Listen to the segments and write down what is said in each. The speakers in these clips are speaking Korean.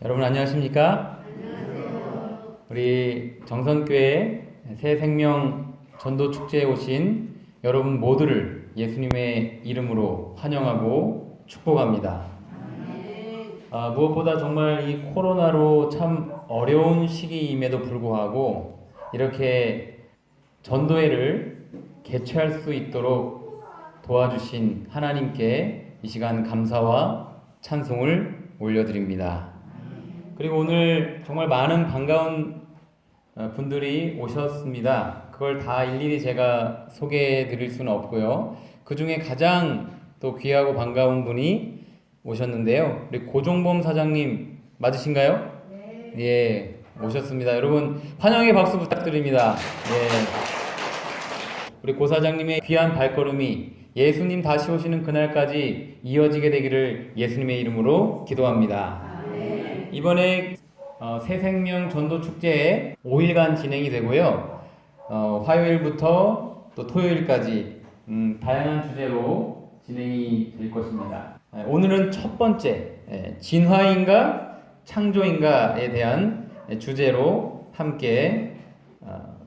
여러분 안녕하십니까? 안녕하세요. 우리 정선교회 새생명 전도축제에 오신 여러분 모두를 예수님의 이름으로 환영하고 축복합니다. 무엇보다 정말 이 코로나로 참 어려운 시기임에도 불구하고 이렇게 전도회를 개최할 수 있도록 도와주신 하나님께 이 시간 감사와 찬송을 올려드립니다. 그리고 오늘 정말 많은 반가운 분들이 오셨습니다. 그걸 다 일일이 제가 소개해 드릴 수는 없고요. 그 중에 가장 또 귀하고 반가운 분이 오셨는데요. 우리 고종범 사장님 맞으신가요? 네. 예, 오셨습니다. 여러분 환영의 박수 부탁드립니다. 예. 우리 고 사장님의 귀한 발걸음이 예수님 다시 오시는 그날까지 이어지게 되기를 예수님의 이름으로 기도합니다. 이번에 새생명 전도축제에 5일간 진행이 되고요. 화요일부터 또 토요일까지 다양한 주제로 진행이 될 것입니다. 오늘은 첫 번째 진화인가 창조인가에 대한 주제로 함께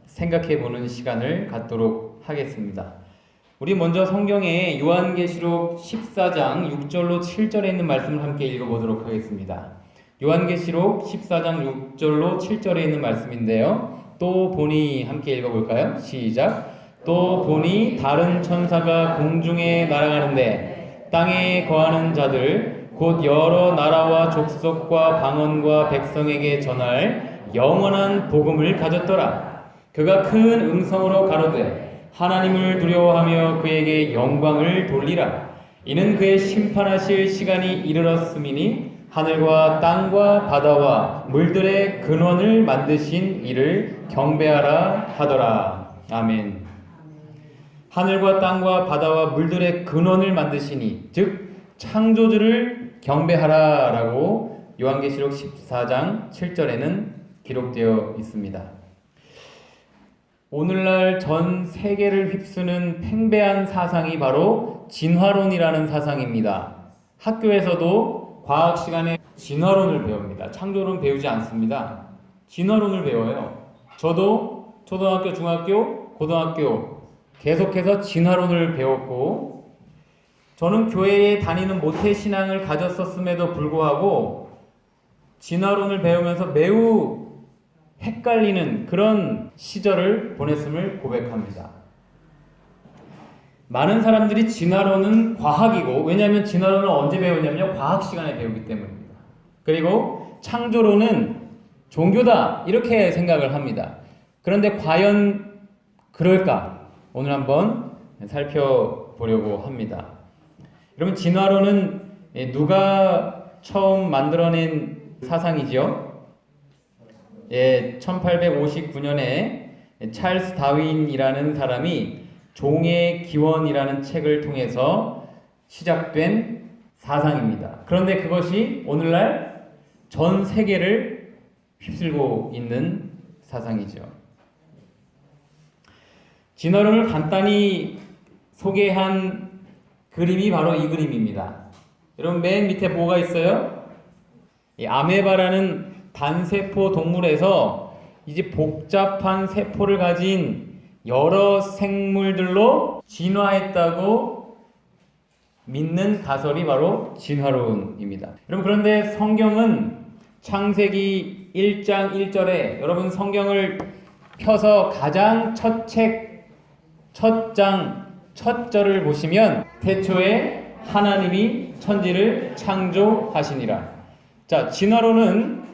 생각해보는 시간을 갖도록 하겠습니다. 우리 먼저 성경의 요한계시록 14장 6절로 7절에 있는 말씀을 함께 읽어보도록 하겠습니다. 요한계시록 14장 6절로 7절에 있는 말씀인데요. 또 보니 함께 읽어볼까요? 시작. 또 보니 다른 천사가 공중에 날아가는데 땅에 거하는 자들 곧 여러 나라와 족속과 방언과 백성에게 전할 영원한 복음을 가졌더라. 그가 큰 음성으로 가로되 하나님을 두려워하며 그에게 영광을 돌리라. 이는 그의 심판하실 시간이 이르렀음이니 하늘과 땅과 바다와 물들의 근원을 만드신 이를 경배하라 하더라. 아멘. 하늘과 땅과 바다와 물들의 근원을 만드시니 즉 창조주를 경배하라 라고 요한계시록 14장 7절에는 기록되어 있습니다. 오늘날 전 세계를 휩쓰는 팽배한 사상이 바로 진화론이라는 사상입니다. 학교에서도 과학 시간에 진화론을 배웁니다. 창조론 배우지 않습니다. 진화론을 배워요. 저도 초등학교, 중학교, 고등학교 계속해서 진화론을 배웠고, 저는 교회에 다니는 모태신앙을 가졌었음에도 불구하고 진화론을 배우면서 매우 헷갈리는 그런 시절을 보냈음을 고백합니다. 많은 사람들이 진화론은 과학이고, 왜냐하면 진화론을 언제 배우냐면요, 과학 시간에 배우기 때문입니다. 그리고 창조론은 종교다 이렇게 생각을 합니다. 그런데 과연 그럴까? 오늘 한번 살펴보려고 합니다. 여러분, 진화론은 누가 처음 만들어낸 사상이죠? 1859년에 찰스 다윈이라는 사람이 종의 기원이라는 책을 통해서 시작된 사상입니다. 그런데 그것이 오늘날 전 세계를 휩쓸고 있는 사상이죠. 진화론을 간단히 소개한 그림이 바로 이 그림입니다. 여러분 맨 밑에 뭐가 있어요? 이 아메바라는 단세포 동물에서 이제 복잡한 세포를 가진 여러 생물들로 진화했다고 믿는 가설이 바로 진화론입니다. 여러분, 그런데 성경은 창세기 1장 1절에 여러분 성경을 펴서 가장 첫 책, 첫 장, 첫 절을 보시면 태초에 하나님이 천지를 창조하시니라. 자, 진화론은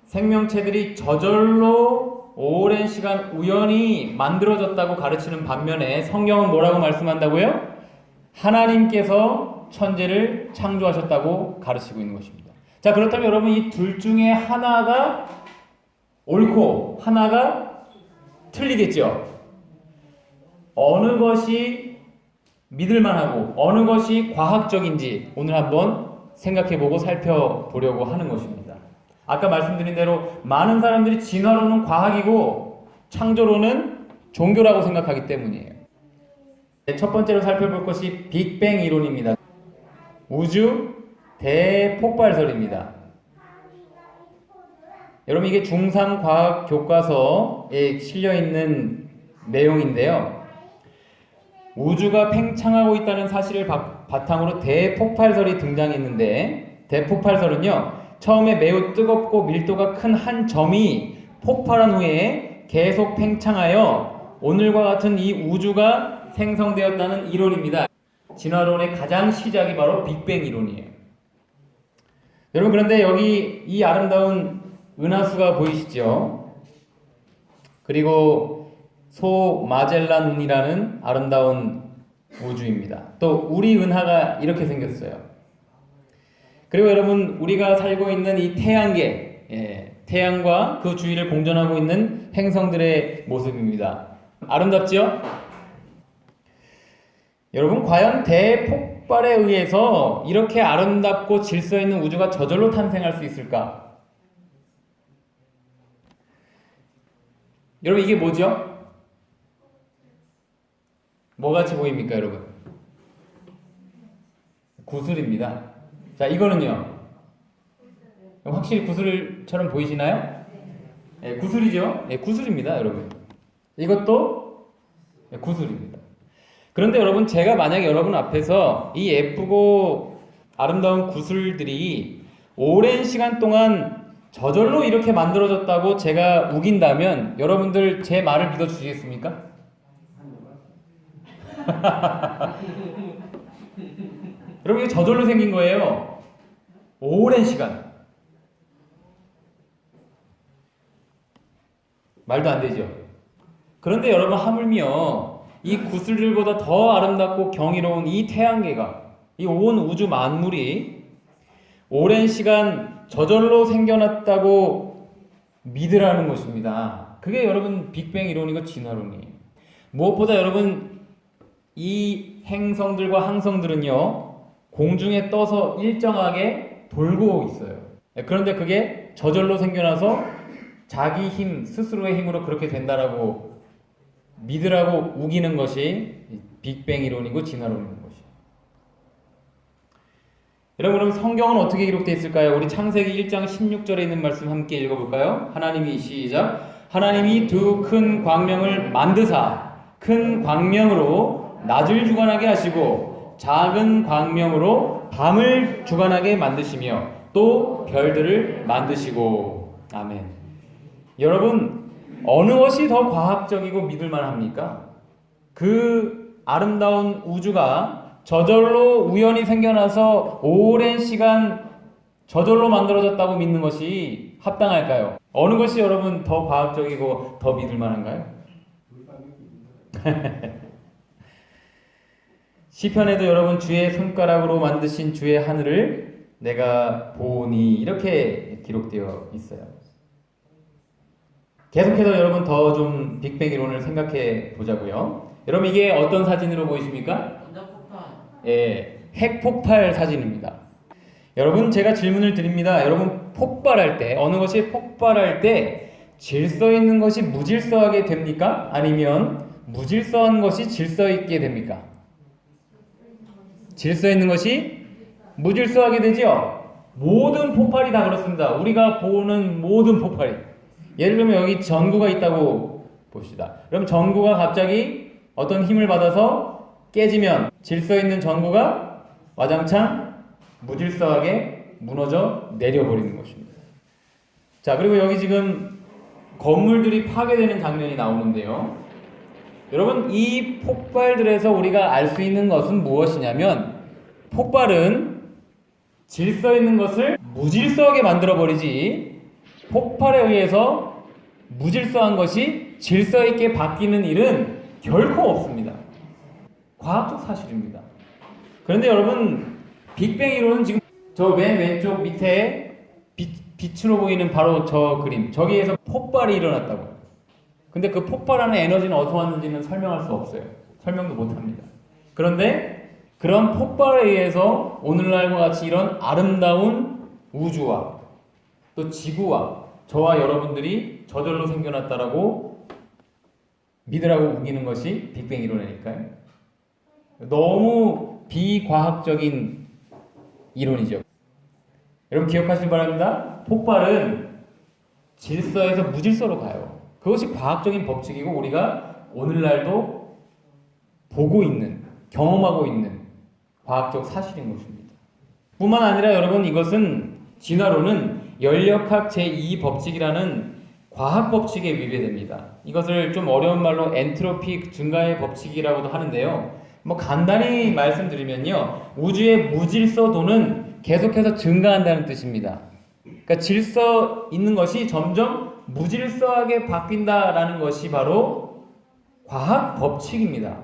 생명체들이 저절로 오랜 시간 우연히 만들어졌다고 가르치는 반면에 성경은 뭐라고 말씀한다고요? 하나님께서 천지를 창조하셨다고 가르치고 있는 것입니다. 자, 그렇다면 여러분 이 둘 중에 하나가 옳고 하나가 틀리겠죠? 어느 것이 믿을만하고 어느 것이 과학적인지 오늘 한번 생각해보고 살펴보려고 하는 것입니다. 아까 말씀드린 대로 많은 사람들이 진화론은 과학이고 창조론은 종교라고 생각하기 때문이에요. 첫 번째로 살펴볼 것이 빅뱅 이론입니다. 우주 대폭발설입니다. 여러분 이게 중3 과학 교과서에 실려 있는 내용인데요. 우주가 팽창하고 있다는 사실을 바탕으로 대폭발설이 등장했는데, 대폭발설은요, 처음에 매우 뜨겁고 밀도가 큰 한 점이 폭발한 후에 계속 팽창하여 오늘과 같은 이 우주가 생성되었다는 이론입니다. 진화론의 가장 시작이 바로 빅뱅 이론이에요. 여러분, 그런데 여기 이 아름다운 은하수가 보이시죠? 그리고 소마젤란운이라는 아름다운 우주입니다. 또 우리 은하가 이렇게 생겼어요. 그리고 여러분, 우리가 살고 있는 이 태양계, 태양과 그 주위를 공전하고 있는 행성들의 모습입니다. 아름답죠? 여러분, 과연 대폭발에 의해서 이렇게 아름답고 질서 있는 우주가 저절로 탄생할 수 있을까? 여러분, 이게 뭐죠? 뭐같이 보입니까, 여러분? 구슬입니다. 자, 이거는요, 확실히 구슬처럼 보이시나요? 네, 구슬이죠? 네, 구슬입니다, 여러분. 이것도 구슬입니다. 그런데 여러분, 제가 만약에 여러분 앞에서 이 예쁘고 아름다운 구슬들이 오랜 시간 동안 저절로 이렇게 만들어졌다고 제가 우긴다면 여러분들 제 말을 믿어주시겠습니까? 여러분, 이게 저절로 생긴 거예요. 오랜 시간. 말도 안 되죠. 그런데 여러분, 하물며 이 구슬들보다 더 아름답고 경이로운 이 태양계가, 이 온 우주 만물이 오랜 시간 저절로 생겨났다고 믿으라는 것입니다. 그게 여러분 빅뱅 이론이고 진화론이에요. 무엇보다 여러분, 이 행성들과 항성들은요, 공중에 떠서 일정하게 돌고 있어요. 그런데 그게 저절로 생겨나서 자기 힘, 스스로의 힘으로 그렇게 된다라고 믿으라고 우기는 것이 빅뱅 이론이고 진화론인 것이죠. 여러분, 그럼 성경은 어떻게 기록되어 있을까요? 우리 창세기 1장 16절에 있는 말씀 함께 읽어볼까요? 하나님이 시작. 하나님이 두 큰 광명을 만드사 큰 광명으로 낮을 주관하게 하시고 작은 광명으로 밤을 주관하게 만드시며 또 별들을 만드시고. 아멘. 여러분, 어느 것이 더 과학적이고 믿을만 합니까? 그 아름다운 우주가 저절로 우연히 생겨나서 오랜 시간 저절로 만들어졌다고 믿는 것이 합당할까요? 어느 것이 여러분 더 과학적이고 더 믿을만한가요? 시편에도 여러분, 주의 손가락으로 만드신 주의 하늘을 내가 보니, 이렇게 기록되어 있어요. 계속해서 여러분 더 좀 빅뱅 이론을 생각해 보자고요. 여러분, 이게 어떤 사진으로 보이십니까? 핵폭발 사진입니다. 여러분, 제가 질문을 드립니다. 여러분, 폭발할 때, 어느 것이 폭발할 때 질서 있는 것이 무질서하게 됩니까? 아니면 무질서한 것이 질서 있게 됩니까? 질서 있는 것이 무질서하게 되죠? 모든 폭발이 다 그렇습니다. 우리가 보는 모든 폭발이. 예를 들면 여기 전구가 있다고 봅시다. 그럼 전구가 갑자기 어떤 힘을 받아서 깨지면 질서 있는 전구가 와장창 무질서하게 무너져 내려버리는 것입니다. 자, 그리고 여기 지금 건물들이 파괴되는 장면이 나오는데요. 여러분, 이 폭발들에서 우리가 알 수 있는 것은 무엇이냐면, 폭발은 질서 있는 것을 무질서하게 만들어버리지, 폭발에 의해서 무질서한 것이 질서 있게 바뀌는 일은 결코 없습니다. 과학적 사실입니다. 그런데 여러분, 빅뱅 이론은 지금 저 맨 왼쪽 밑에 빛으로 보이는 바로 저 그림, 저기에서 폭발이 일어났다고. 근데 그 폭발하는 에너지는 어디서 왔는지는 설명할 수 없어요. 설명도 못합니다. 그런데 그런 폭발에 의해서 오늘날과 같이 이런 아름다운 우주와 또 지구와 저와 여러분들이 저절로 생겨났다라고 믿으라고 우기는 것이 빅뱅 이론이니까요. 너무 비과학적인 이론이죠. 여러분, 기억하시기 바랍니다. 폭발은 질서에서 무질서로 가요. 그것이 과학적인 법칙이고 우리가 오늘날도 보고 있는, 경험하고 있는 과학적 사실인 것입니다. 뿐만 아니라 여러분, 이것은 진화론은 연력학 제2법칙이라는 과학 법칙에 위배됩니다. 이것을 좀 어려운 말로 엔트로피 증가의 법칙이라고도 하는데요. 뭐 간단히 말씀드리면요, 우주의 무질서도는 계속해서 증가한다는 뜻입니다. 그러니까 질서 있는 것이 점점 무질서하게 바뀐다라는 것이 바로 과학 법칙입니다.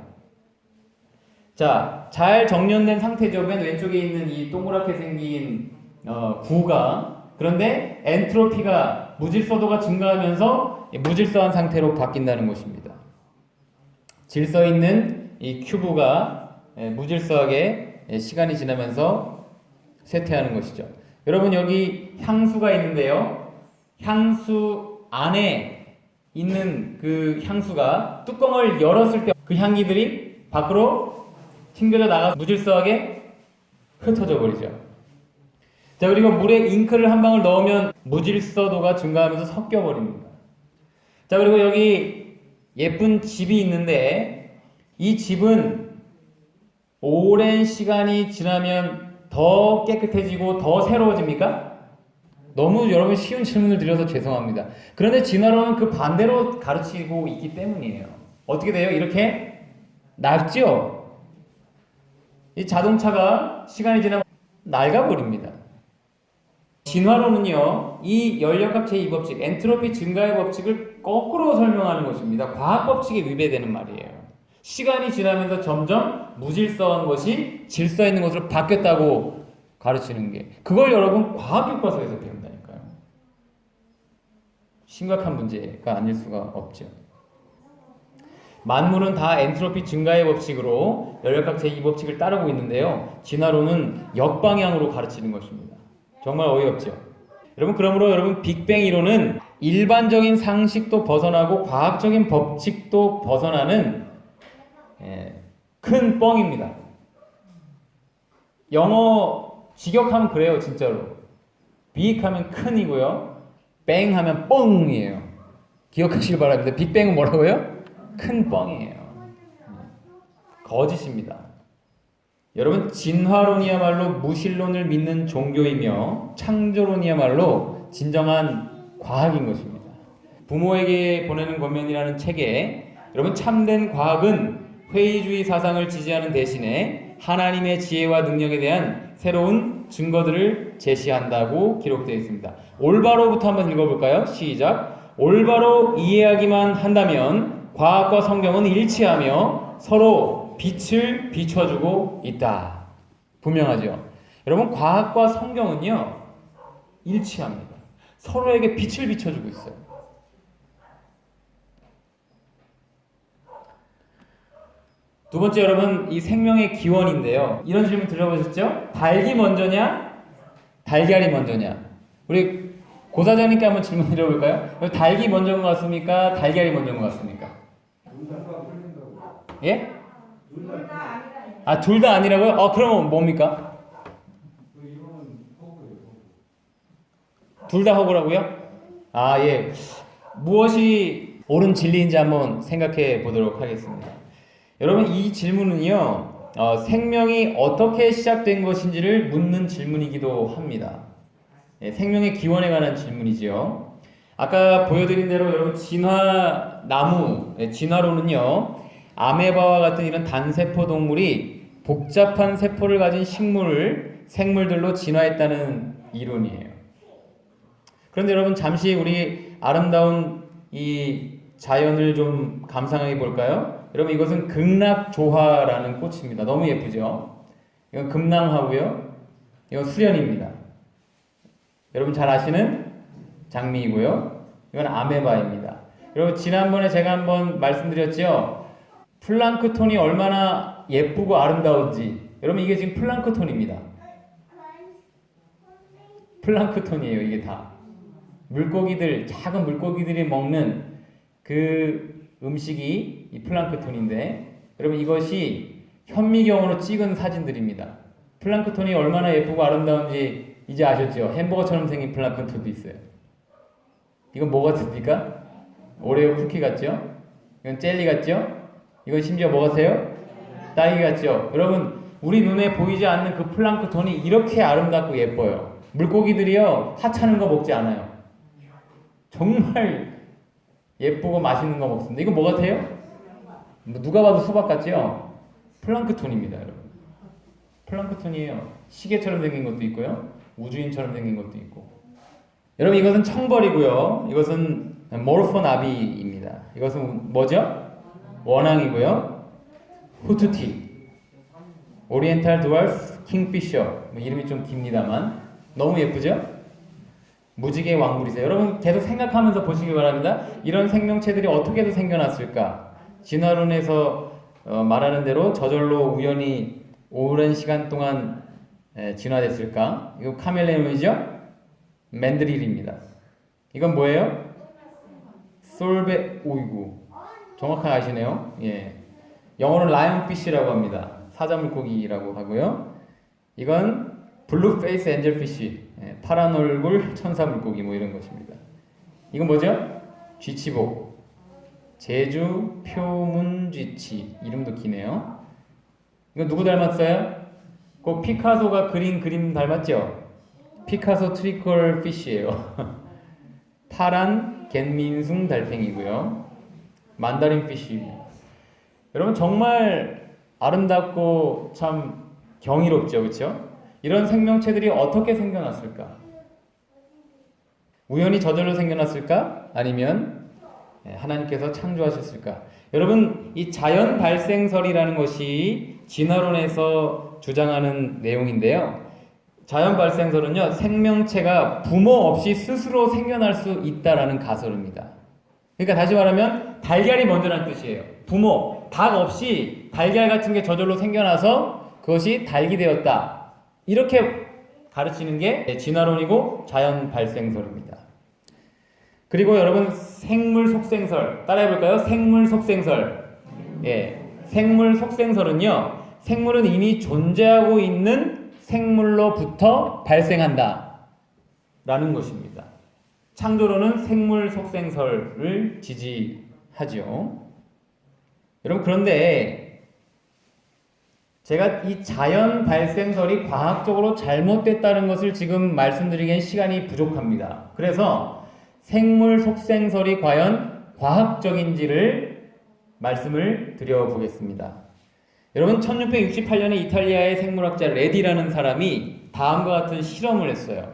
자, 잘 정렬된 상태죠. 맨 왼쪽에 있는 이 동그랗게 생긴 구가, 그런데 엔트로피가, 무질서도가 증가하면서 무질서한 상태로 바뀐다는 것입니다. 질서 있는 이 큐브가 무질서하게 시간이 지나면서 쇠퇴하는 것이죠. 여러분, 여기 향수가 있는데요. 향수 안에 있는 그 향수가 뚜껑을 열었을 때 그 향기들이 밖으로 튕겨져 나가 무질서하게 흩어져 버리죠. 자, 그리고 물에 잉크를 한 방울 넣으면 무질서도가 증가하면서 섞여 버립니다. 자, 그리고 여기 예쁜 집이 있는데 이 집은 오랜 시간이 지나면 더 깨끗해지고 더 새로워집니까? 너무 여러분 쉬운 질문을 드려서 죄송합니다. 그런데 진화론은 그 반대로 가르치고 있기 때문이에요. 어떻게 돼요? 이렇게 낡죠? 이 자동차가 시간이 지나면 낡아버립니다. 진화론은요, 이 연력학 제2법칙, 엔트로피 증가의 법칙을 거꾸로 설명하는 것입니다. 과학 법칙에 위배되는 말이에요. 시간이 지나면서 점점 무질서한 것이 질서 있는 것으로 바뀌었다고 가르치는 게, 그걸 여러분 과학 교과서에서 배운다니까요. 심각한 문제가 아닐 수가 없죠. 만물은 다 엔트로피 증가의 법칙으로 연력학 제2법칙을 따르고 있는데요, 진화론은 역방향으로 가르치는 것입니다. 정말 어이없죠. 여러분, 그러므로 여러분, 빅뱅 이론은 일반적인 상식도 벗어나고 과학적인 법칙도 벗어나는 큰 뻥입니다. 영어 직역하면 그래요, 진짜로. 빅 하면 큰이고요, 뱅 하면 뻥이에요. 기억하시길 바랍니다. 빅뱅은 뭐라고요? 큰 뻥이에요. 거짓입니다. 여러분, 진화론이야말로 무신론을 믿는 종교이며 창조론이야말로 진정한 과학인 것입니다. 부모에게 보내는 권면이라는 책에 여러분, 참된 과학은 회의주의 사상을 지지하는 대신에 하나님의 지혜와 능력에 대한 새로운 증거들을 제시한다고 기록되어 있습니다. 올바로부터 한번 읽어볼까요? 시작. 올바로 이해하기만 한다면 과학과 성경은 일치하며 서로 빛을 비춰주고 있다. 분명하죠? 여러분, 과학과 성경은요, 일치합니다. 서로에게 빛을 비춰주고 있어요. 두 번째, 여러분, 이 생명의 기원인데요. 이런 질문 들어보셨죠? 닭이 먼저냐? 달걀이 먼저냐? 우리 고사장님께 한번 질문 드려볼까요? 닭이 먼저인 것 같습니까? 달걀이 먼저인 것 같습니까? 예? 아, 둘 다 아니라고요? 그러면 뭡니까? 둘 다 허구라고요? 아, 예. 무엇이 옳은 진리인지 한번 생각해 보도록 하겠습니다. 여러분, 이 질문은요, 생명이 어떻게 시작된 것인지를 묻는 질문이기도 합니다. 예, 생명의 기원에 관한 질문이지요. 아까 보여드린 대로 여러분, 진화나무, 진화론은요, 아메바와 같은 이런 단세포 동물이 복잡한 세포를 가진 생물들로 진화했다는 이론이에요. 그런데 여러분, 잠시 우리 아름다운 이 자연을 좀 감상해 볼까요? 여러분, 이것은 극락조화라는 꽃입니다. 너무 예쁘죠? 이건 금낭화고요. 이건 수련입니다. 여러분 잘 아시는 장미이고요. 이건 아메바입니다. 여러분, 지난번에 제가 한번 말씀드렸죠? 플랑크톤이 얼마나 예쁘고 아름다운지. 여러분, 이게 지금 플랑크톤입니다. 플랑크톤이에요, 이게 다. 물고기들, 작은 물고기들이 먹는 그 음식이 이 플랑크톤인데, 여러분, 이것이 현미경으로 찍은 사진들입니다. 플랑크톤이 얼마나 예쁘고 아름다운지 이제 아셨죠? 햄버거처럼 생긴 플랑크톤도 있어요. 이건 뭐 같습니까? 오레오 쿠키 같죠? 이건 젤리 같죠? 이건 심지어 뭐 같아요? 딸기 같죠? 여러분, 우리 눈에 보이지 않는 그 플랑크톤이 이렇게 아름답고 예뻐요. 물고기들이요, 하찮은 거 먹지 않아요. 정말 예쁘고 맛있는 거 먹습니다. 이거 뭐 같아요? 누가 봐도 수박 같죠? 플랑크톤입니다, 여러분. 플랑크톤이에요. 시계처럼 생긴 것도 있고요. 우주인처럼 생긴 것도 있고. 여러분, 이것은 청벌이고요. 이것은 모르포나비입니다. 이것은 뭐죠? 원앙이고요. 후투티, 오리엔탈 드월프 킹피셔. 이름이 좀 깁니다만 너무 예쁘죠? 무지개 왕물이세요. 여러분 계속 생각하면서 보시기 바랍니다. 이런 생명체들이 어떻게도 생겨났을까? 진화론에서 말하는 대로 저절로 우연히 오랜 시간 동안 진화됐을까? 이거 카멜레온이죠? 맨드릴입니다. 이건 뭐예요? 솔베, 오이구, 정확하게 아시네요. 예, 영어로는 라이언피쉬라고 합니다. 사자물고기라고 하고요. 이건 블루페이스 엔젤피쉬, 파란 얼굴 천사물고기 뭐 이런 것입니다. 이건 뭐죠? 쥐치복, 제주 표문쥐치. 이름도 기네요. 이거 누구 닮았어요? 그 피카소가 그린 그림 닮았죠? 피카소 트리컬 피쉬예요. 파란 갯민숭 달팽이고요. 만다린 피쉬입니다. 여러분 정말 아름답고 참 경이롭죠, 그렇죠? 이런 생명체들이 어떻게 생겨났을까? 우연히 저절로 생겨났을까? 아니면 하나님께서 창조하셨을까? 여러분, 이 자연 발생설이라는 것이 진화론에서 주장하는 내용인데요. 자연 발생설은요, 생명체가 부모 없이 스스로 생겨날 수 있다라는 가설입니다. 그러니까 다시 말하면 달걀이 먼저란 뜻이에요. 부모, 닭 없이 달걀 같은 게 저절로 생겨나서 그것이 닭이 되었다. 이렇게 가르치는 게 진화론이고 자연 발생설입니다. 그리고 여러분, 생물 속생설 따라해볼까요? 생물 속생설. 예, 생물 속생설은요, 생물은 이미 존재하고 있는 생물로부터 발생한다 라는 것입니다. 창조론은 생물 속생설을 지지하죠. 여러분, 그런데 제가 이 자연 발생설이 과학적으로 잘못됐다는 것을 지금 말씀드리기엔 시간이 부족합니다. 그래서 생물 속생설이 과연 과학적인지를 말씀을 드려보겠습니다. 여러분, 1668년에 이탈리아의 생물학자 레디라는 사람이 다음과 같은 실험을 했어요.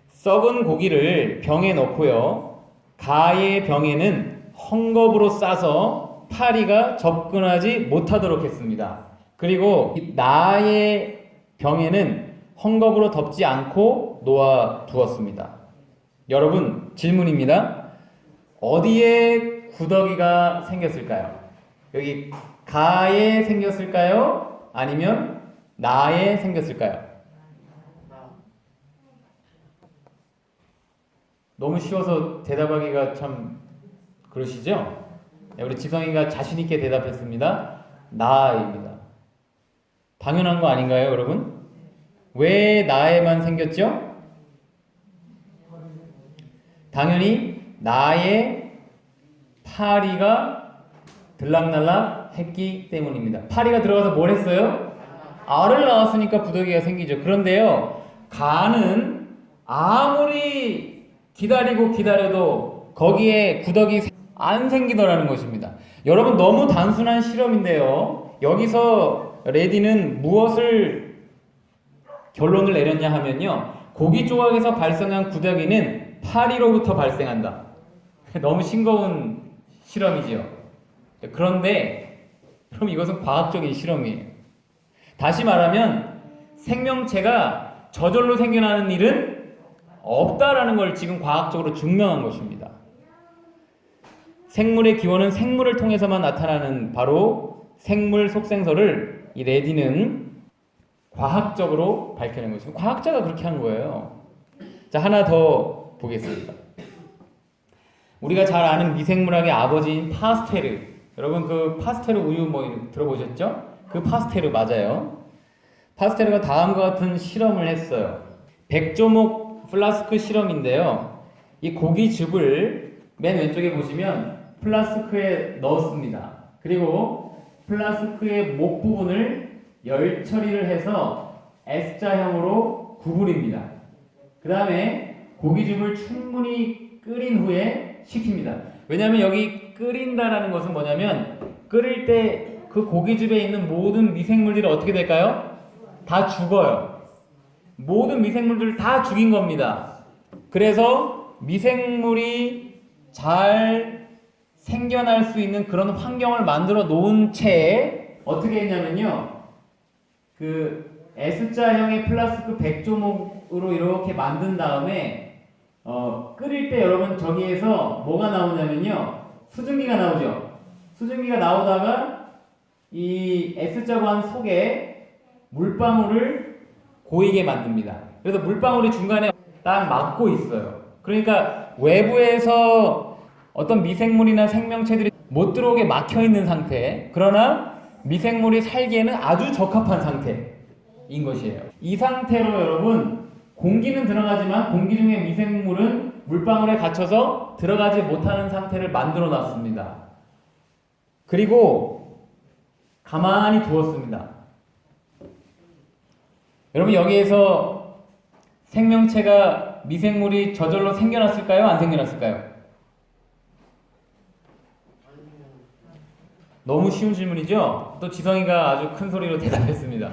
썩은 고기를 병에 넣고요, 가의 병에는 헝겊으로 싸서 파리가 접근하지 못하도록 했습니다. 그리고 이 나의 병에는 헝겊으로 덮지 않고 놓아 두었습니다. 여러분, 질문입니다. 어디에 구더기가 생겼을까요? 여기 가에 생겼을까요? 아니면 나에 생겼을까요? 너무 쉬워서 대답하기가 참 그러시죠? 우리 지성이가 자신있게 대답했습니다. 나입니다. 당연한 거 아닌가요, 여러분? 왜 나에만 생겼죠? 당연히 나의 파리가 들락날락 했기 때문입니다. 파리가 들어가서 뭘 했어요? 알을 낳았으니까 구더기가 생기죠. 그런데요, 가는 아무리 기다려도 거기에 구더기 안 생기더라는 것입니다. 여러분, 너무 단순한 실험인데요, 여기서 레디는 무엇을 결론을 내렸냐 하면요, 고기 조각에서 발생한 구더기는 파리로부터 발생한다. 너무 싱거운 실험이지요. 그런데 그럼 이것은 과학적인 실험이에요. 다시 말하면 생명체가 저절로 생겨나는 일은 없다라는 걸 지금 과학적으로 증명한 것입니다. 생물의 기원은 생물을 통해서만 나타나는 바로 생물 속생설을 이 레디는 과학적으로 밝혀낸 것입니다. 과학자가 그렇게 한 거예요. 자, 하나 더 보겠습니다. 우리가 잘 아는 미생물학의 아버지인 파스테르. 여러분, 그 파스테르 우유 뭐 들어보셨죠? 그 파스테르 맞아요. 파스테르가 다음과 같은 실험을 했어요. 백조목 플라스크 실험인데요. 이 고기즙을 맨 왼쪽에 보시면 플라스크에 넣었습니다. 그리고 플라스크의 목 부분을 열 처리를 해서 S자형으로 구부립니다. 그 다음에 고기즙을 충분히 끓인 후에 식힙니다. 왜냐하면 여기 끓인다라는 것은 뭐냐면 끓일 때 그 고기즙에 있는 모든 미생물들이 어떻게 될까요? 다 죽어요. 모든 미생물들을 다 죽인 겁니다. 그래서 미생물이 잘 생겨날 수 있는 그런 환경을 만들어 놓은 채 어떻게 했냐면요. 그 S자형의 플라스크 백조목으로 이렇게 만든 다음에 끓일 때 여러분 저기에서 뭐가 나오냐면요. 수증기가 나오죠. 수증기가 나오다가 이 S자관 속에 물방울을 고이게 만듭니다. 그래서 물방울이 중간에 딱 막고 있어요. 그러니까 외부에서 어떤 미생물이나 생명체들이 못 들어오게 막혀 있는 상태, 그러나 미생물이 살기에는 아주 적합한 상태인 것이에요. 이 상태로 여러분 공기는 들어가지만 공기 중에 미생물은 물방울에 갇혀서 들어가지 못하는 상태를 만들어 놨습니다. 그리고 가만히 두었습니다. 여러분 여기에서 생명체가 미생물이 저절로 생겨났을까요? 안 생겨났을까요? 너무 쉬운 질문이죠? 또 지성이가 아주 큰 소리로 대답했습니다.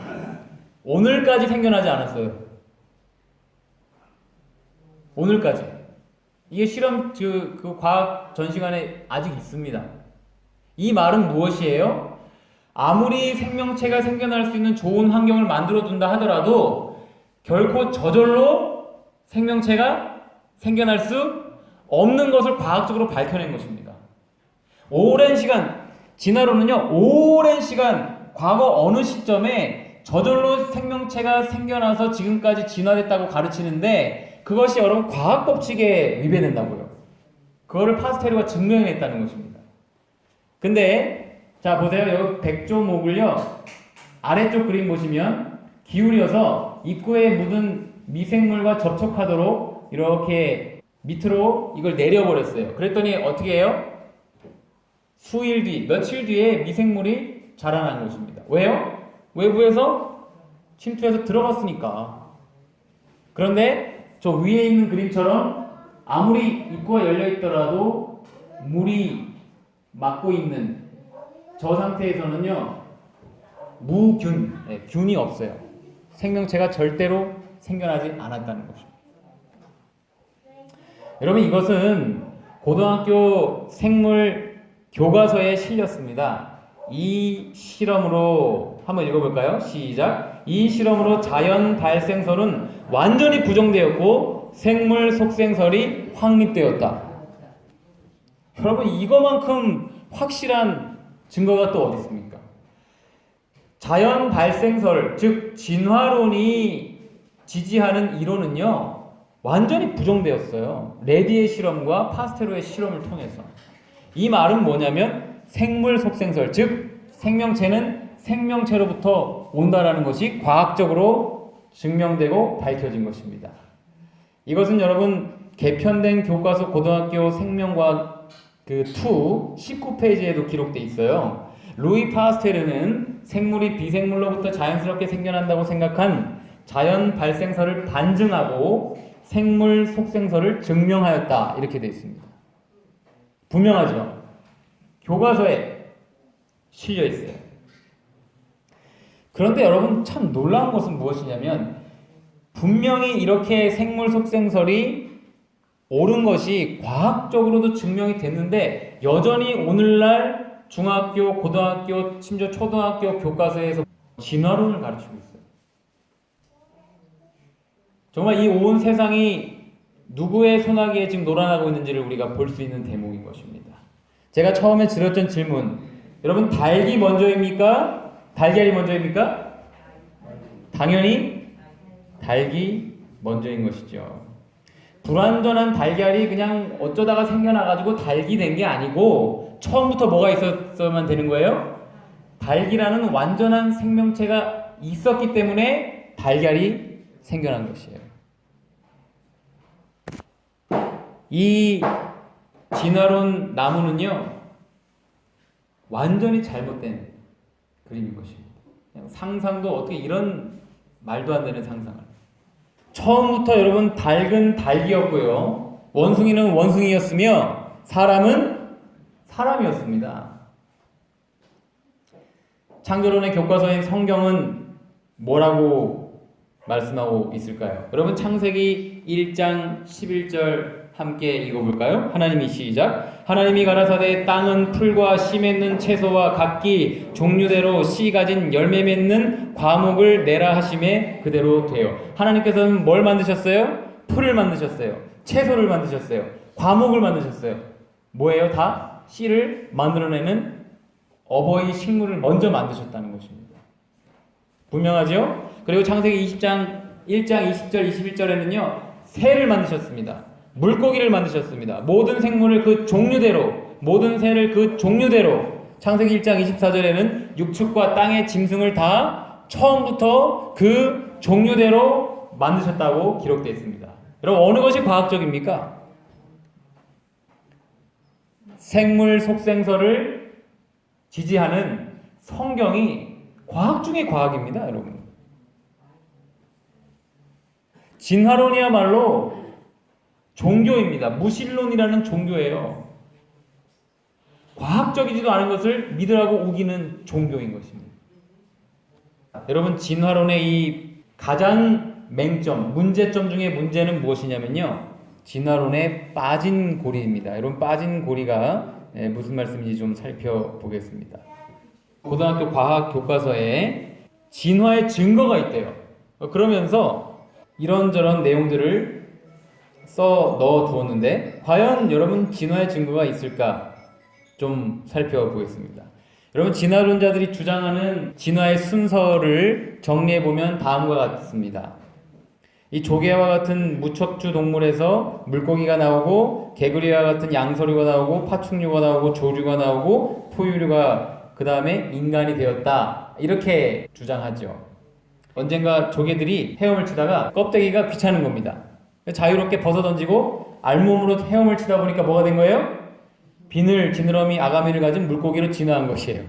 오늘까지 생겨나지 않았어요. 오늘까지. 이게 실험 그 과학 전시관에 아직 있습니다. 이 말은 무엇이에요? 아무리 생명체가 생겨날 수 있는 좋은 환경을 만들어 둔다 하더라도 결코 저절로 생명체가 생겨날 수 없는 것을 과학적으로 밝혀낸 것입니다. 오랜 시간, 진화론은요, 오랜 시간, 과거 어느 시점에 저절로 생명체가 생겨나서 지금까지 진화됐다고 가르치는데 그것이 여러분 과학 법칙에 위배된다고요. 그거를 파스테르가 증명했다는 것입니다. 근데 자 보세요. 여기 백조목을요 아래쪽 그림 보시면 기울여서 입구에 묻은 미생물과 접촉하도록 이렇게 밑으로 이걸 내려버렸어요. 그랬더니 어떻게 해요? 수일 뒤, 며칠 뒤에 미생물이 자라난 것입니다. 왜요? 외부에서 침투해서 들어갔으니까. 그런데 저 위에 있는 그림처럼 아무리 입구가 열려있더라도 물이 막고 있는 저 상태에서는요 무균, 균이 없어요. 생명체가 절대로 생겨나지 않았다는 것입니다. 여러분 이것은 고등학교 생물 교과서에 실렸습니다. 이 실험으로 한번 읽어볼까요? 시작. 이 실험으로 자연 발생설은 완전히 부정되었고 생물 속생설이 확립되었다. 여러분 이거만큼 확실한 증거가 또 어디 있습니까? 자연 발생설, 즉 진화론이 지지하는 이론은요 완전히 부정되었어요. 레디의 실험과 파스테르의 실험을 통해서. 이 말은 뭐냐면 생물 속생설, 즉 생명체는 생명체로부터 온다라는 것이 과학적으로 증명되고 밝혀진 것입니다. 이것은 여러분 개편된 교과서 고등학교 생명과학 2 19페이지에도 기록되어 있어요. 루이 파스테르는 생물이 비생물로부터 자연스럽게 생겨난다고 생각한 자연 발생설을 반증하고 생물 속생설을 증명하였다. 이렇게 되어 있습니다. 분명하죠? 교과서에 실려 있어요. 그런데 여러분 참 놀라운 것은 무엇이냐면 분명히 이렇게 생물 속생설이 옳은 것이 과학적으로도 증명이 됐는데 여전히 오늘날 중학교, 고등학교, 심지어 초등학교 교과서에서 진화론을 가르치고 있어요. 정말 이 온 세상이 누구의 소나기에 지금 놀아나고 있는지를 우리가 볼 수 있는 대목인 것입니다. 제가 처음에 드렸던 질문, 여러분 닭이 먼저입니까? 달걀이 먼저입니까? 당연히 닭이 먼저인 것이죠. 불완전한 달걀이 그냥 어쩌다가 생겨나가지고 닭이 된 게 아니고 처음부터 뭐가 있었어야만 되는 거예요? 닭이라는 완전한 생명체가 있었기 때문에 달걀이 생겨난 것이에요. 이 진화론 나무는요, 완전히 잘못된 그림인 것입니다. 그냥 상상도 어떻게 이런 말도 안 되는 상상을. 처음부터 여러분 닭은 닭이었고요, 원숭이는 원숭이였으며 사람은 사람이었습니다. 창조론의 교과서인 성경은 뭐라고 말씀하고 있을까요? 여러분 창세기 1장 11절 함께 읽어볼까요? 하나님이 시작. 하나님이 가라사대 땅은 풀과 씨 맺는 채소와 각기 종류대로 씨 가진 열매 맺는 과목을 내라 하심에 그대로 되어. 하나님께서는 뭘 만드셨어요? 풀을 만드셨어요. 채소를 만드셨어요. 과목을 만드셨어요. 뭐예요? 다 씨를 만들어내는 어버이 식물을 먼저 만드셨다는 것입니다. 분명하죠? 그리고 창세기 20장 1장 20절 21절에는요 새를 만드셨습니다. 물고기를 만드셨습니다. 모든 생물을 그 종류대로, 모든 새를 그 종류대로. 창세기 1장 24절에는 육축과 땅의 짐승을 다 처음부터 그 종류대로 만드셨다고 기록되어 있습니다. 여러분 어느 것이 과학적입니까? 생물 속생설을 지지하는 성경이 과학 중의 과학입니다, 여러분. 진화론이야말로 종교입니다. 무신론이라는 종교예요. 과학적이지도 않은 것을 믿으라고 우기는 종교인 것입니다. 여러분 진화론의 이 가장 맹점, 문제점 중에 문제는 무엇이냐면요, 진화론의 빠진 고리입니다. 여러분 빠진 고리가 무슨 말씀인지 좀 살펴보겠습니다. 고등학교 과학 교과서에 진화의 증거가 있대요. 그러면서 이런저런 내용들을 써 넣어 두었는데 과연 여러분 진화의 증거가 있을까 좀 살펴보겠습니다. 여러분 진화론자들이 주장하는 진화의 순서를 정리해 보면 다음과 같습니다. 이 조개와 같은 무척주 동물에서 물고기가 나오고 개구리와 같은 양서류가 나오고 파충류가 나오고 조류가 나오고 포유류가 그 다음에 인간이 되었다, 이렇게 주장하죠. 언젠가 조개들이 헤엄을 치다가 껍데기가 귀찮은 겁니다. 자유롭게 벗어던지고 알몸으로 헤엄을 치다 보니까 뭐가 된 거예요? 비늘, 지느러미, 아가미를 가진 물고기로 진화한 것이에요.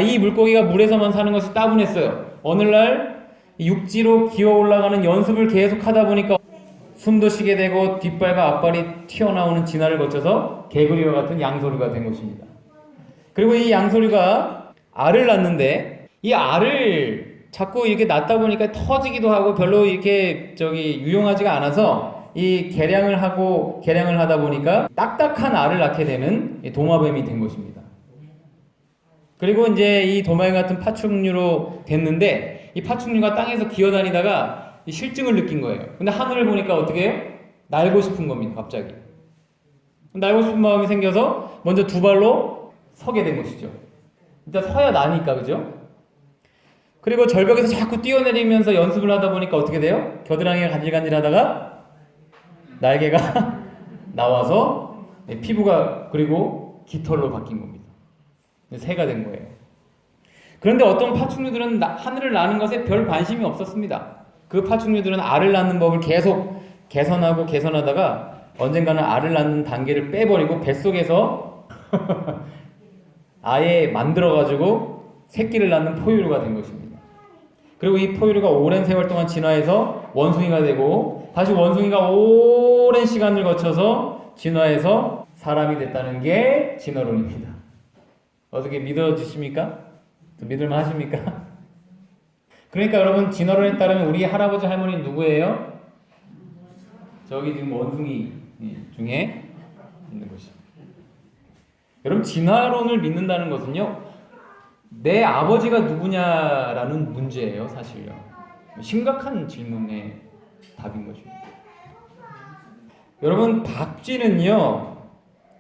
이 물고기가 물에서만 사는 것이 따분했어요. 오늘날 육지로 기어 올라가는 연습을 계속 하다 보니까 숨도 쉬게 되고 뒷발과 앞발이 튀어나오는 진화를 거쳐서 개구리와 같은 양서류가 된 것입니다. 그리고 이 양서류가 알을 낳는데 이 알을 자꾸 이렇게 낳다 보니까 터지기도 하고 별로 이렇게 유용하지가 않아서 이 개량을 하다 보니까 딱딱한 알을 낳게 되는 도마뱀이 된 것입니다. 그리고 이제 이 도마뱀 같은 파충류로 됐는데 이 파충류가 땅에서 기어다니다가 실증을 느낀 거예요. 근데 하늘을 보니까 어떻게 해요? 날고 싶은 겁니다, 갑자기. 날고 싶은 마음이 생겨서 먼저 두 발로 서게 된 것이죠. 일단 서야 나니까, 그죠? 그리고 절벽에서 자꾸 뛰어내리면서 연습을 하다 보니까 어떻게 돼요? 겨드랑이가 간질간질 하다가 날개가 나와서 피부가 그리고 깃털로 바뀐 겁니다. 새가 된 거예요. 그런데 어떤 파충류들은 하늘을 나는 것에 별 관심이 없었습니다. 그 파충류들은 알을 낳는 법을 계속 개선하다가 언젠가는 알을 낳는 단계를 빼버리고 뱃속에서 아예 만들어가지고 새끼를 낳는 포유류가 된 것입니다. 그리고 이 포유류가 오랜 세월 동안 진화해서 원숭이가 되고 다시 원숭이가 오랜 시간을 거쳐서 진화해서 사람이 됐다는 게 진화론입니다. 어떻게 믿어지십니까? 믿을만 하십니까? 그러니까 여러분 진화론에 따르면 우리 할아버지 할머니는 누구예요? 저기 지금 원숭이 중에 있는 것이죠. 여러분 진화론을 믿는다는 것은요, 내 아버지가 누구냐라는 문제예요, 사실요. 심각한 질문의 답인 것입니다. 여러분 박쥐는요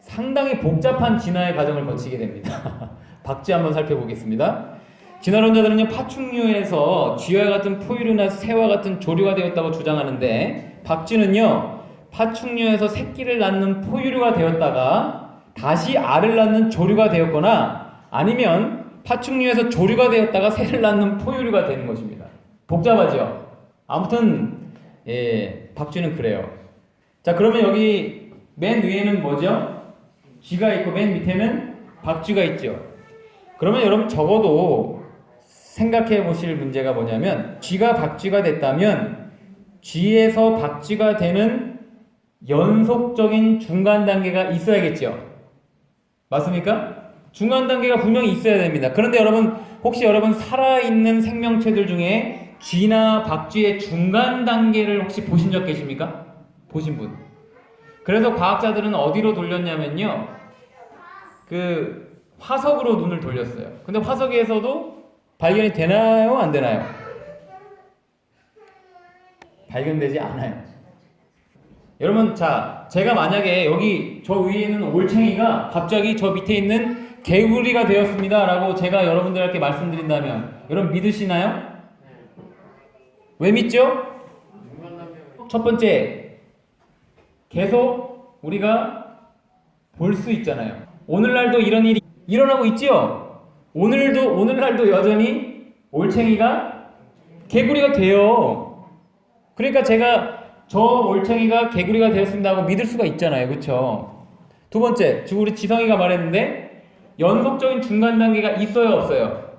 상당히 복잡한 진화의 과정을 거치게 됩니다. 박쥐 한번 살펴보겠습니다. 진화론자들은요 파충류에서 쥐와 같은 포유류나 새와 같은 조류가 되었다고 주장하는데, 박쥐는요 파충류에서 새끼를 낳는 포유류가 되었다가 다시 알을 낳는 조류가 되었거나 아니면 파충류에서 조류가 되었다가 새를 낳는 포유류가 되는 것입니다. 복잡하죠? 아무튼 박쥐는 그래요. 자, 그러면 여기 맨 위에는 뭐죠? 쥐가 있고 맨 밑에는 박쥐가 있죠. 그러면 여러분 적어도 생각해 보실 문제가 뭐냐면 쥐가 박쥐가 됐다면 쥐에서 박쥐가 되는 연속적인 중간 단계가 있어야겠죠. 맞습니까? 중간 단계가 분명히 있어야 됩니다. 그런데 여러분 혹시 여러분 살아있는 생명체들 중에 쥐나 박쥐의 중간 단계를 혹시 보신 적 계십니까? 보신 분. 그래서 과학자들은 어디로 돌렸냐면요. 그 화석으로 눈을 돌렸어요. 근데 화석에서도 발견이 되나요? 안 되나요? 발견되지 않아요. 여러분, 자, 제가 만약에 여기 저 위에 있는 올챙이가 갑자기 저 밑에 있는 개구리가 되었습니다 라고 제가 여러분들께 말씀드린다면 여러분 믿으시나요? 왜 믿죠? 첫 번째, 계속 우리가 볼 수 있잖아요. 오늘날도 이런 일이 일어나고 있죠? 오늘날도 여전히 올챙이가 개구리가 돼요. 그러니까 제가 저 올챙이가 개구리가 되었습니다 하고 믿을 수가 있잖아요. 그렇죠? 두 번째, 우리 지성이가 말했는데 연속적인 중간 단계가 있어요, 없어요?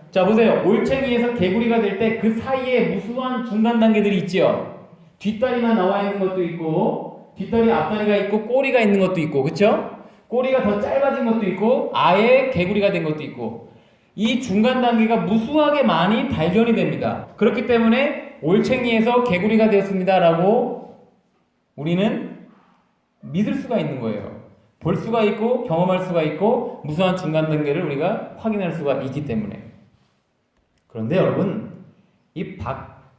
자, 보세요. 올챙이에서 개구리가 될 때 그 사이에 무수한 중간 단계들이 있죠. 뒷다리만 나와 있는 것도 있고 뒷다리 앞다리가 있고 꼬리가 있는 것도 있고, 그렇죠? 꼬리가 더 짧아진 것도 있고 아예 개구리가 된 것도 있고, 이 중간 단계가 무수하게 많이 발견이 됩니다. 그렇기 때문에 올챙이에서 개구리가 되었습니다 라고 우리는 믿을 수가 있는 거예요. 볼 수가 있고 경험할 수가 있고 무수한 중간 단계를 우리가 확인할 수가 있기 때문에. 그런데 여러분, 이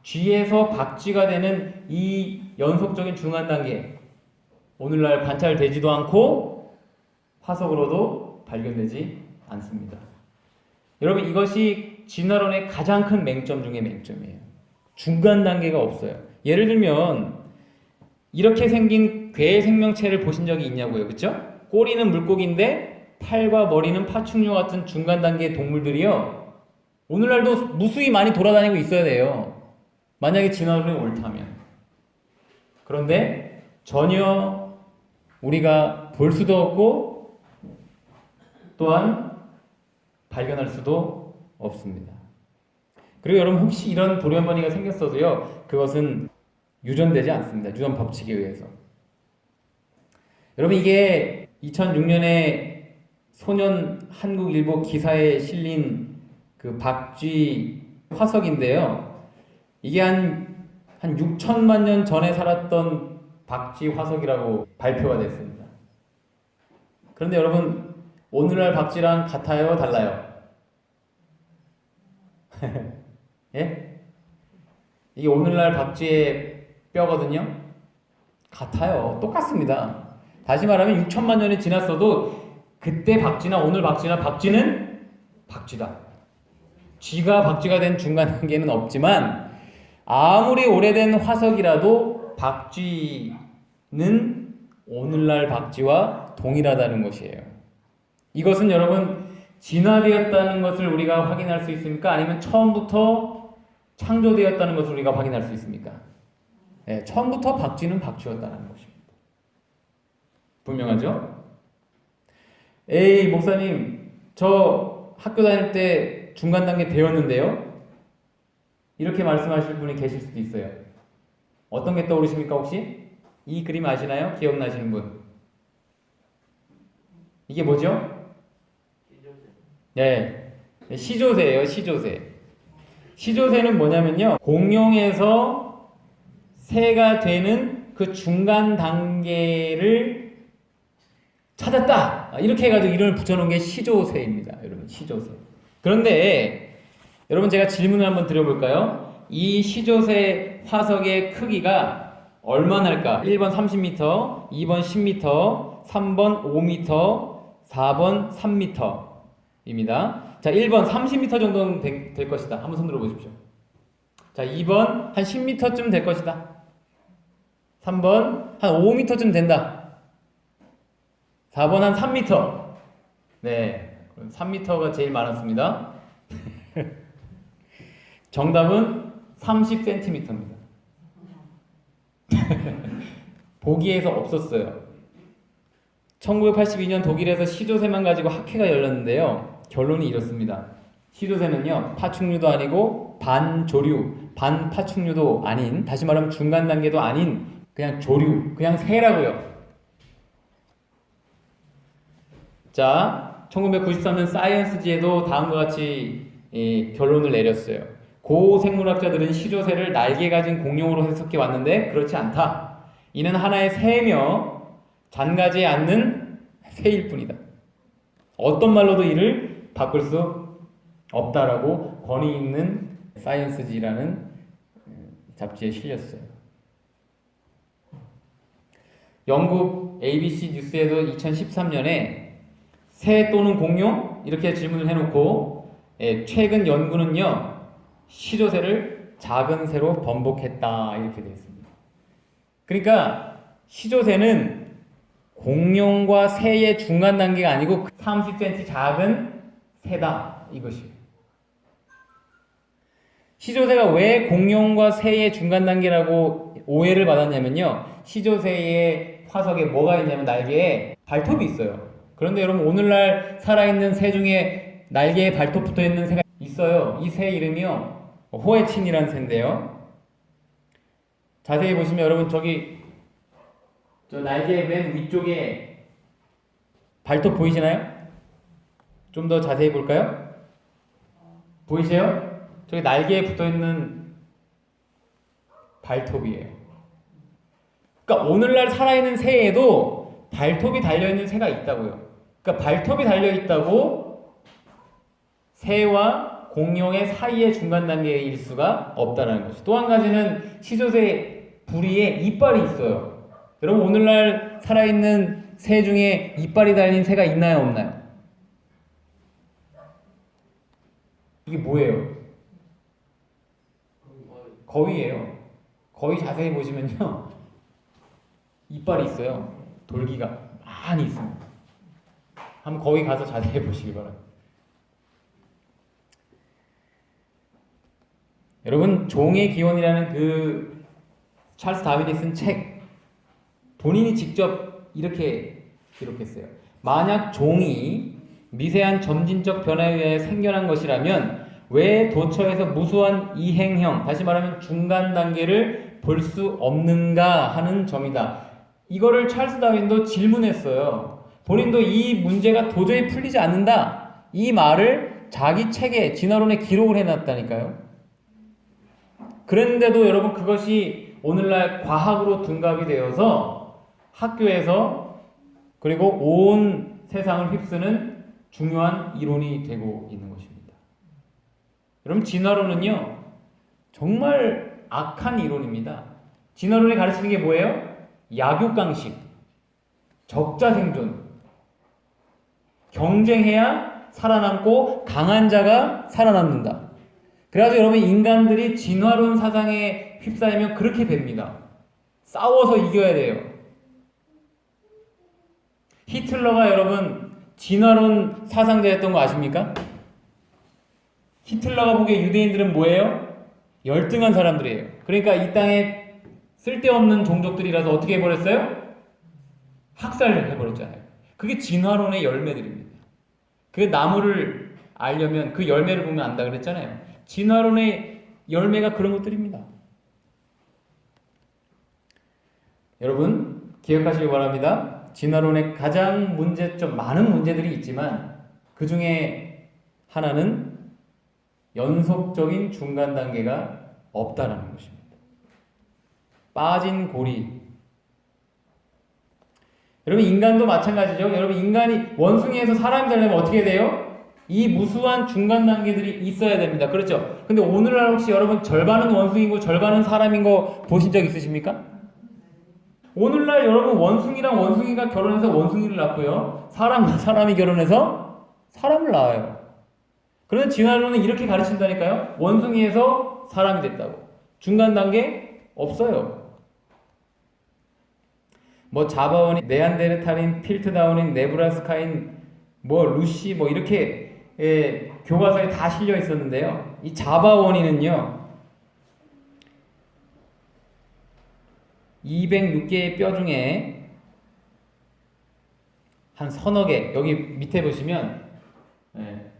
쥐에서 박쥐가 되는 이 연속적인 중간 단계, 오늘날 관찰되지도 않고 화석으로도 발견되지 않습니다. 여러분, 이것이 진화론의 가장 큰 맹점 중에 맹점이에요. 중간 단계가 없어요. 예를 들면 이렇게 생긴 괴 생명체를 보신 적이 있냐고요. 그렇죠? 꼬리는 물고기인데 팔과 머리는 파충류 같은 중간 단계의 동물들이요. 오늘날도 무수히 많이 돌아다니고 있어야 돼요. 만약에 진화론이 옳다면. 그런데 전혀 우리가 볼 수도 없고 또한 발견할 수도 없습니다. 그리고 여러분, 혹시 이런 돌연변이가 생겼어도요, 그것은 유전되지 않습니다. 유전 법칙에 의해서. 여러분, 이게 2006년에 소년 한국일보 기사에 실린 그 박쥐 화석인데요. 이게 한 6천만 년 전에 살았던 박쥐 화석이라고 발표가 됐습니다. 그런데 여러분, 오늘날 박쥐랑 같아요? 달라요? 예? 이게 오늘날 박쥐의 뼈거든요? 같아요. 똑같습니다. 다시 말하면 6천만 년이 지났어도 그때 박쥐나 오늘 박쥐나 박쥐는 박쥐다. 쥐가 박쥐가 된 중간 단계는 없지만 아무리 오래된 화석이라도 박쥐는 오늘날 박쥐와 동일하다는 것이에요. 이것은 여러분 진화되었다는 것을 우리가 확인할 수 있습니까? 아니면 처음부터 창조되었다는 것을 우리가 확인할 수 있습니까? 네, 처음부터 박쥐는 박쥐였다는 것입니다. 분명하죠? 에이, 목사님, 저 학교 다닐 때 중간 단계 배웠는데요? 이렇게 말씀하실 분이 계실 수도 있어요. 어떤 게 떠오르십니까, 혹시? 이 그림 아시나요? 기억나시는 분? 이게 뭐죠? 네, 시조새예요. 시조새. 시조새는 뭐냐면요, 공룡에서 새가 되는 그 중간 단계를 찾았다, 이렇게 해가지고 이름을 붙여놓은 게 시조새입니다. 여러분, 시조새. 그런데 여러분, 제가 질문을 한번 드려볼까요? 이 시조새 화석의 크기가 얼마나 할까? 1번 30m, 2번 10m, 3번 5m, 4번 3m 입니다. 자, 1번 30m 정도는 될 것이다. 한번 손 들어보십시오. 자, 2번 한 10m쯤 될 것이다. 3번 한 5m쯤 된다. 4번 한 3m. 네, 3m가 제일 많았습니다. 정답은 30cm입니다. 보기에서 없었어요. 1982년 독일에서 시조새만 가지고 학회가 열렸는데요. 결론이 이렇습니다. 시조새는요, 파충류도 아니고 반조류, 반파충류도 아닌, 다시 말하면 중간 단계도 아닌 그냥 조류, 그냥 새라고요. 자, 1993년 사이언스지에도 다음과 같이 결론을 내렸어요. 고 생물학자들은 시조새를 날개 가진 공룡으로 해석해 왔는데 그렇지 않다. 이는 하나의 새며 잔가지에 앉는 새일 뿐이다. 어떤 말로도 이를 바꿀 수 없다라고 권위 있는 사이언스지라는 잡지에 실렸어요. 영국 ABC 뉴스에도 2013년에 새 또는 공룡? 이렇게 질문을 해놓고 최근 연구는요, 시조새를 작은 새로 번복했다 이렇게 되어 있습니다. 그러니까 시조새는 공룡과 새의 중간 단계가 아니고 30cm 작은 새다 이것이에요. 시조새가 왜 공룡과 새의 중간 단계라고 오해를 받았냐면요, 시조새의 화석에 뭐가 있냐면 날개에 발톱이 있어요. 그런데 여러분, 오늘날 살아있는 새 중에 날개에 발톱 붙어있는 새가 있어요. 이 새 이름이요, 호에친이라는 새인데요, 자세히 보시면 여러분, 저기 저 날개 맨 위쪽에 발톱 보이시나요? 좀 더 자세히 볼까요? 보이세요? 저기 날개에 붙어있는 발톱이에요. 그러니까 오늘날 살아있는 새에도 발톱이 달려있는 새가 있다고요. 그러니까 발톱이 달려있다고 새와 공룡의 사이의 중간 단계일 수가 없다는 것이. 또 한 가지는 시조새 부리에 이빨이 있어요. 여러분, 오늘날 살아있는 새 중에 이빨이 달린 새가 있나요, 없나요? 이게 뭐예요? 거위예요. 거위 자세히 보시면요, 이빨이 있어요. 돌기가 많이 있습니다. 한번 거위 가서 자세히 보시기 바랍니다. 여러분, 종의 기원이라는 그 찰스 다윈이 쓴 책, 본인이 직접 이렇게 기록했어요. 만약 종이 미세한 점진적 변화에 의해 생겨난 것이라면 왜 도처에서 무수한 이행형, 다시 말하면 중간 단계를 볼 수 없는가 하는 점이다. 이거를 찰스 다윈도 질문했어요. 본인도 이 문제가 도저히 풀리지 않는다, 이 말을 자기 책에, 진화론에 기록을 해놨다니까요. 그런데도 여러분, 그것이 오늘날 과학으로 둔갑이 되어서 학교에서 그리고 온 세상을 휩쓰는 중요한 이론이 되고 있는 것입니다. 여러분, 진화론은요, 정말 악한 이론입니다. 진화론이 가르치는 게 뭐예요? 약육강식, 적자생존, 경쟁해야 살아남고 강한 자가 살아남는다. 그래가지고 여러분, 인간들이 진화론 사상에 휩싸이면 그렇게 됩니다. 싸워서 이겨야 돼요. 히틀러가 여러분 진화론 사상자였던 거 아십니까? 히틀러가 보기에 유대인들은 뭐예요? 열등한 사람들이에요. 그러니까 이 땅에 쓸데없는 종족들이라서 어떻게 해버렸어요? 학살을 해버렸잖아요. 그게 진화론의 열매들입니다. 그 나무를 알려면 그 열매를 보면 안다 그랬잖아요. 진화론의 열매가 그런 것들입니다. 여러분, 기억하시기 바랍니다. 진화론의 가장 문제점, 많은 문제들이 있지만 그 중에 하나는 연속적인 중간 단계가 없다라는 것입니다. 빠진 고리. 여러분, 인간도 마찬가지죠. 여러분, 인간이 원숭이에서 사람이 되려면 어떻게 돼요? 이 무수한 중간 단계들이 있어야 됩니다. 그렇죠? 근데 오늘날 혹시 여러분 절반은 원숭이고 절반은 사람인 거 보신 적 있으십니까? 오늘날 여러분, 원숭이랑 원숭이가 결혼해서 원숭이를 낳고요, 사람과 사람이 결혼해서 사람을 낳아요. 그런데 진화론은 이렇게 가르친다니까요. 원숭이에서 사람이 됐다고. 중간 단계 없어요. 뭐 자바원인, 네안데르탈인, 필트다운인, 네브라스카인, 뭐 루시, 뭐 이렇게 교과서에 다 실려 있었는데요. 이 자바원인은요, 206개의 뼈 중에 한 서너 개, 여기 밑에 보시면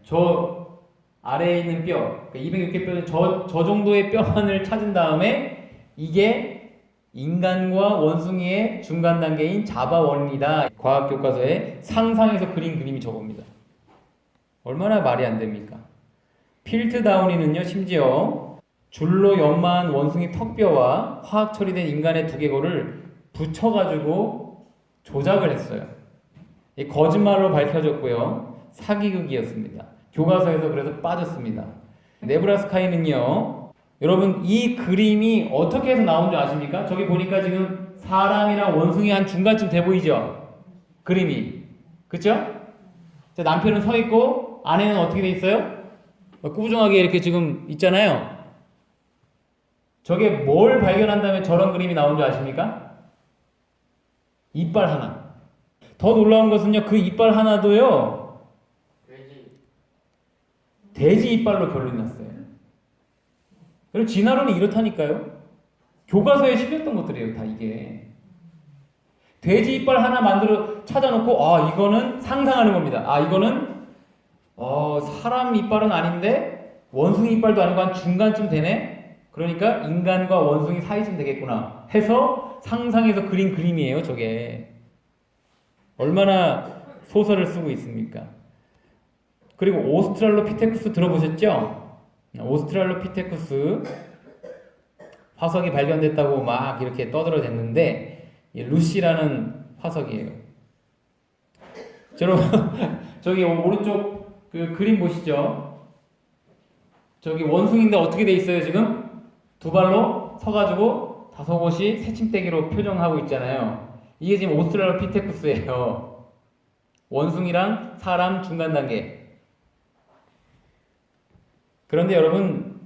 저 아래에 있는 뼈, 206개 뼈는 저 정도의 뼈만을 찾은 다음에 이게 인간과 원숭이의 중간 단계인 자바원이다. 과학교과서에 상상해서 그린 그림이 저겁니다. 얼마나 말이 안 됩니까? 필트다우니는요, 심지어 줄로 연마한 원숭이 턱뼈와 화학 처리된 인간의 두개골을 붙여가지고 조작을 했어요. 이 거짓말로 밝혀졌고요. 사기극이었습니다. 교과서에서 그래서 빠졌습니다. 네브라스카에는요, 여러분 이 그림이 어떻게 해서 나온 줄 아십니까? 저기 보니까 지금 사람이랑 원숭이 한 중간쯤 돼 보이죠? 그림이. 그쵸? 남편은 서 있고 아내는 어떻게 돼 있어요? 꾸부정하게 이렇게 지금 있잖아요. 저게 뭘 발견한 다음에 저런 그림이 나온 줄 아십니까? 이빨 하나. 더 놀라운 것은요, 그 이빨 하나도요, 돼지 이빨로 결론이 났어요. 그리고 진화론이 이렇다니까요. 교과서에 실렸던 것들이에요, 다 이게. 돼지 이빨 하나 만들어 찾아놓고, 이거는 상상하는 겁니다. 이거는 사람 이빨은 아닌데 원숭이 이빨도 아니고 한 중간쯤 되네. 그러니까 인간과 원숭이 사이쯤 되겠구나 해서 상상해서 그린 그림이에요, 저게. 얼마나 소설을 쓰고 있습니까? 그리고 오스트랄로피테쿠스 들어보셨죠? 오스트랄로피테쿠스 화석이 발견됐다고 막 이렇게 떠들어댔는데 루시라는 화석이에요. 여러분 저기 오른쪽 그 그림 보시죠? 저기 원숭이인데 어떻게 돼 있어요 지금? 두 발로 서가지고 다소곳이 새침대기로 표정하고 있잖아요. 이게 지금 오스트랄로피테쿠스예요. 원숭이랑 사람 중간 단계. 그런데 여러분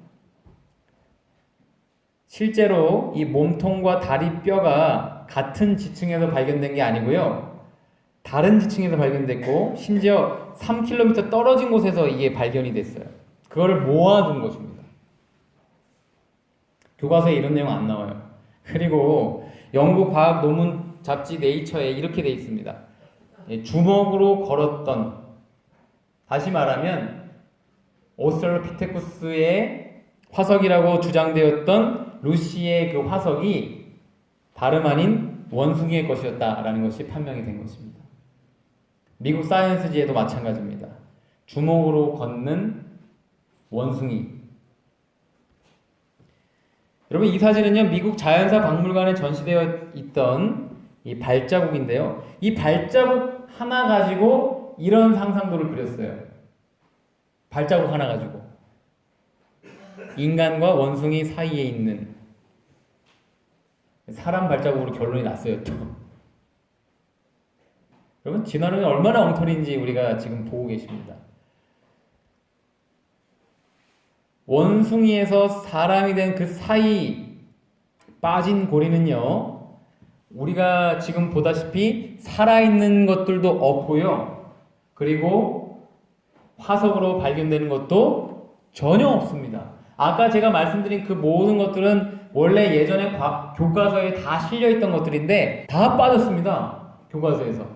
실제로 이 몸통과 다리 뼈가 같은 지층에서 발견된 게 아니고요. 다른 지층에서 발견됐고 심지어 3km 떨어진 곳에서 이게 발견이 됐어요. 그거를 모아둔 것입니다. 교과서에 이런 내용 안 나와요. 그리고 영국 과학 논문 잡지 네이처에 이렇게 돼 있습니다. 주먹으로 걸었던, 다시 말하면 오스트랄로피테쿠스의 화석이라고 주장되었던 루시의 그 화석이 다름 아닌 원숭이의 것이었다라는 것이 판명이 된 것입니다. 미국 사이언스지에도 마찬가지입니다. 주먹으로 걷는 원숭이. 여러분 이 사진은요 미국 자연사 박물관에 전시되어 있던 이 발자국인데요. 이 발자국 하나 가지고 이런 상상도를 그렸어요. 발자국 하나 가지고 인간과 원숭이 사이에 있는 사람 발자국으로 결론이 났어요 또. 여러분 진화론이 얼마나 엉터리인지 우리가 지금 보고 계십니다. 원숭이에서 사람이 된 그 사이 빠진 고리는요 우리가 지금 보다시피 살아있는 것들도 없고요 그리고 화석으로 발견되는 것도 전혀 없습니다. 아까 제가 말씀드린 그 모든 것들은 원래 예전에 교과서에 다 실려있던 것들인데 다 빠졌습니다. 교과서에서.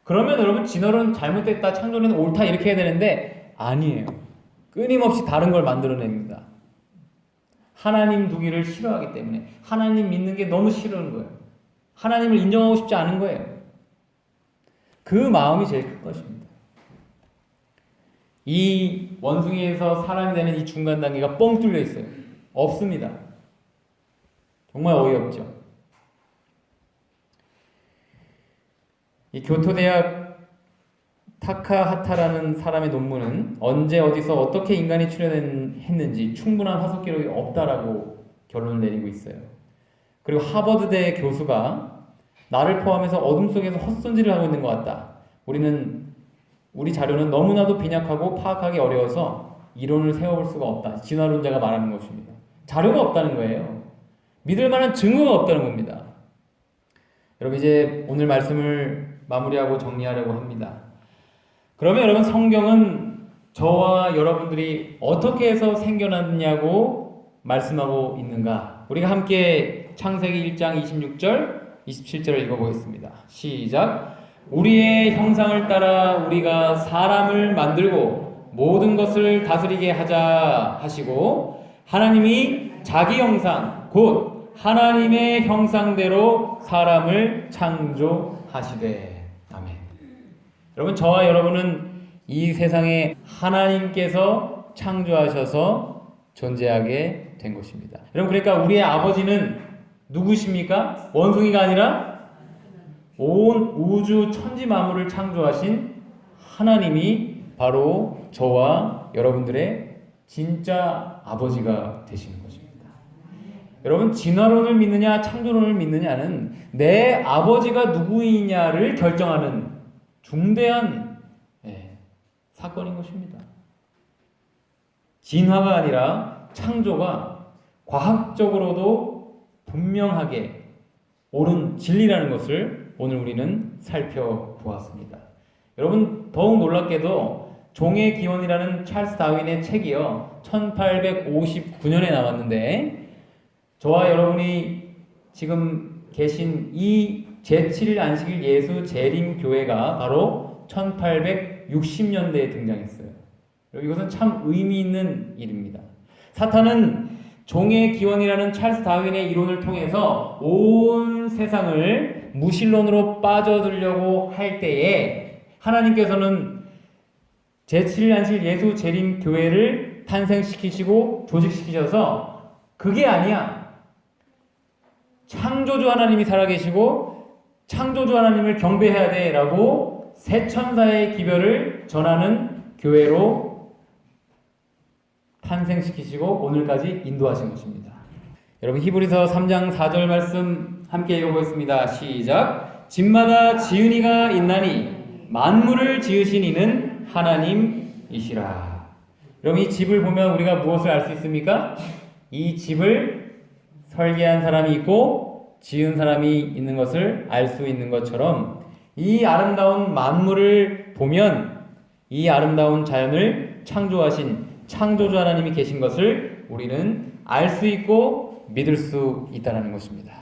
그러면 여러분 진화론 잘못됐다, 창조론은 옳다 이렇게 해야 되는데 아니에요. 끊임없이 다른 걸 만들어냅니다. 하나님 두기를 싫어하기 때문에 하나님 믿는 게 너무 싫은 거예요. 하나님을 인정하고 싶지 않은 거예요. 그 마음이 제일 큰 것입니다. 이 원숭이에서 사람이 되는 이 중간 단계가 뻥 뚫려 있어요. 없습니다. 정말 어이없죠. 이 교토대학 타카하타라는 사람의 논문은 언제 어디서 어떻게 인간이 출현했는지 충분한 화석 기록이 없다라고 결론을 내리고 있어요. 그리고 하버드대 교수가 나를 포함해서 어둠 속에서 헛손질을 하고 있는 것 같다. 우리 자료는 너무나도 빈약하고 파악하기 어려워서 이론을 세워볼 수가 없다. 진화론자가 말하는 것입니다. 자료가 없다는 거예요. 믿을 만한 증거가 없다는 겁니다. 여러분 이제 오늘 말씀을 마무리하고 정리하려고 합니다. 그러면 여러분 성경은 저와 여러분들이 어떻게 해서 생겨났냐고 말씀하고 있는가? 우리가 함께 창세기 1장 26절, 27절을 읽어보겠습니다. 시작. 우리의 형상을 따라 우리가 사람을 만들고 모든 것을 다스리게 하자 하시고 하나님이 자기 형상 곧 하나님의 형상대로 사람을 창조하시되. 아멘. 여러분, 저와 여러분은 이 세상에 하나님께서 창조하셔서 존재하게 된 것입니다. 여러분, 그러니까 우리의 아버지는 누구십니까? 원숭이가 아니라 온 우주 천지 만물을 창조하신 하나님이 바로 저와 여러분들의 진짜 아버지가 되시는 것입니다. 여러분, 진화론을 믿느냐 창조론을 믿느냐는 내 아버지가 누구이냐를 결정하는 중대한 사건인 것입니다. 진화가 아니라 창조가 과학적으로도 분명하게 옳은 진리라는 것을 오늘 우리는 살펴보았습니다. 여러분, 더욱 놀랍게도 종의 기원이라는 찰스 다윈의 책이요 1859년에 나왔는데 저와 여러분이 지금 계신 이 제7일 안식일 예수 재림교회가 바로 1860년대에 등장했어요. 이것은 참 의미 있는 일입니다. 사탄은 종의 기원이라는 찰스 다윈의 이론을 통해서 온 세상을 무신론으로 빠져들려고 할 때에 하나님께서는 제7일 안식일 예수 재림 교회를 탄생시키시고 조직시키셔서 그게 아니야. 창조주 하나님이 살아계시고 창조주 하나님을 경배해야 돼 라고 새 천사의 기별을 전하는 교회로 탄생시키시고 오늘까지 인도하신 것입니다. 여러분, 히브리서 3장 4절 말씀 함께 읽어보겠습니다. 시작. 집마다 지은 이가 있나니 만물을 지으신 이는 하나님이시라. 여러분, 이 집을 보면 우리가 무엇을 알 수 있습니까? 이 집을 설계한 사람이 있고 지은 사람이 있는 것을 알 수 있는 것처럼 이 아름다운 만물을 보면 이 아름다운 자연을 창조하신 창조주 하나님이 계신 것을 우리는 알 수 있고 믿을 수 있다는 것입니다.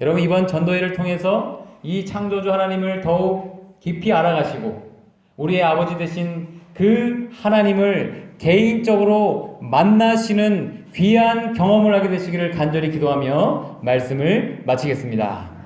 여러분, 이번 전도회를 통해서 이 창조주 하나님을 더욱 깊이 알아가시고 우리의 아버지 되신 그 하나님을 개인적으로 만나시는 귀한 경험을 하게 되시기를 간절히 기도하며 말씀을 마치겠습니다.